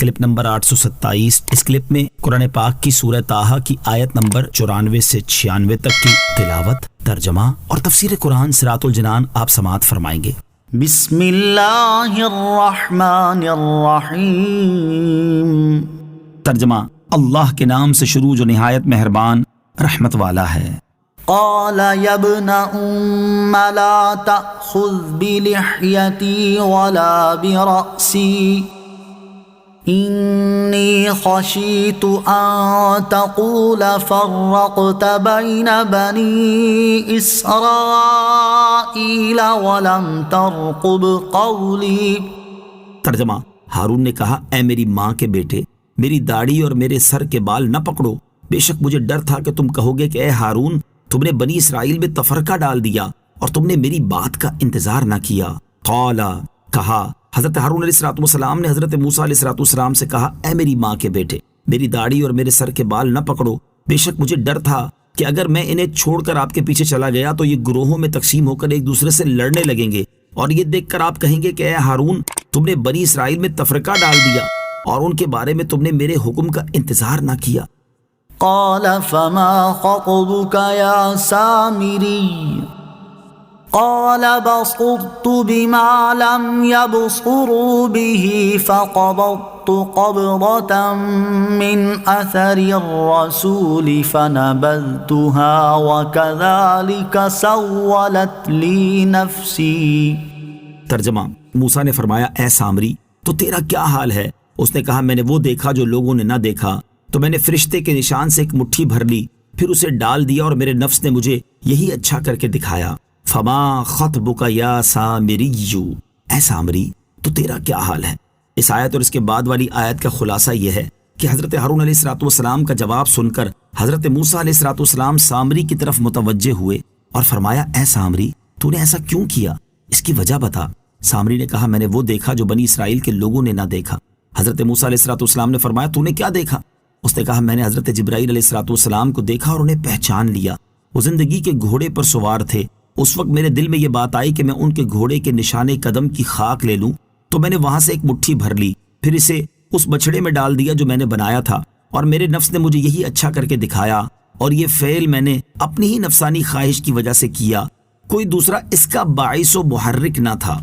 Clip number 827۔ اس clip میں قرآن پاک کی سورہ طٰہٰ کی آیت نمبر 94 سے 96 تک کی تلاوت، ترجمہ اور تفسیر قرآن صراط الجنان آپ سماعت فرمائیں گے۔ بسم اللہ الرحمن الرحیم۔ ترجمہ: اللہ کے نام سے شروع جو نہایت مہربان رحمت والا ہے۔ قال یا ابن ام لا تأخذ بلحیتی ولا برأسی انی خشیت ان تقول فرقت بین بنی اسرائیل ولم ترقب قولی۔ ترجمہ: ہارون نے کہا، اے میری ماں کے بیٹے، میری داڑھی اور میرے سر کے بال نہ پکڑو، بے شک مجھے ڈر تھا کہ تم کہو گے کہ اے ہارون، تم نے بنی اسرائیل میں تفرقہ ڈال دیا اور تم نے میری بات کا انتظار نہ کیا۔ قال، کہا حضرت ہارون علیہ السلام نے حضرت موسیٰ علیہ السلام سے کہا، اے میری ماں کے بیٹے، میری داڑھی اور میرے سر کے بال نہ پکڑو، بے شک مجھے ڈر تھا کہ اگر میں انہیں چھوڑ کر آپ کے پیچھے چلا گیا تو یہ گروہوں میں تقسیم ہو کر ایک دوسرے سے لڑنے لگیں گے، اور یہ دیکھ کر آپ کہیں گے کہ اے ہارون، تم نے بنی اسرائیل میں تفرقہ ڈال دیا اور ان کے بارے میں تم نے میرے حکم کا انتظار نہ کیا۔ قال فما خطبك یا سامری؟ قال بصرت بما لم يبصروا به فقبضت قبضة من أثر الرسول فنبذتها وكذلك سولت لي نفسي۔ ترجمہ: موسیٰ نے فرمایا، اے سامری، تو تیرا کیا حال ہے؟ اس نے کہا، میں نے وہ دیکھا جو لوگوں نے نہ دیکھا، تو میں نے فرشتے کے نشان سے ایک مٹھی بھر لی، پھر اسے ڈال دیا اور میرے نفس نے مجھے یہی اچھا کر کے دکھایا۔ فما خطبک یا سامری، اے سامری، تو تیرا کیا حال ہے؟ اس آیت اور اس کے بعد والی آیت کا خلاصہ یہ ہے کہ حضرت ہارون علیہ السلام کا جواب سن کر حضرت موسیٰ علیہ السلام سامری کی طرف متوجہ ہوئے اور فرمایا، اے سامری، تو نے ایسا کیوں کیا؟ اس کی وجہ بتا۔ سامری نے کہا، میں نے وہ دیکھا جو بنی اسرائیل کے لوگوں نے نہ دیکھا۔ حضرت موسیٰ علیہ السلام نے فرمایا، تو نے کیا دیکھا؟ اس نے کہا، میں نے حضرت جبرائیل علیہ السلام کو دیکھا اور انہیں پہچان لیا۔ وہ زندگی کے گھوڑے پر سوار تھے۔ اس وقت میرے دل میں یہ بات آئی کہ میں ان کے گھوڑے کے نشانے قدم کی خاک لے لوں، تو میں نے وہاں سے ایک مٹھی بھر لی، پھر اسے اس بچھڑے میں ڈال دیا جو میں نے بنایا تھا، اور میرے نفس نے مجھے یہی اچھا کر کے دکھایا، اور یہ فعل میں نے اپنی ہی نفسانی خواہش کی وجہ سے کیا، کوئی دوسرا اس کا باعث و محرک نہ تھا۔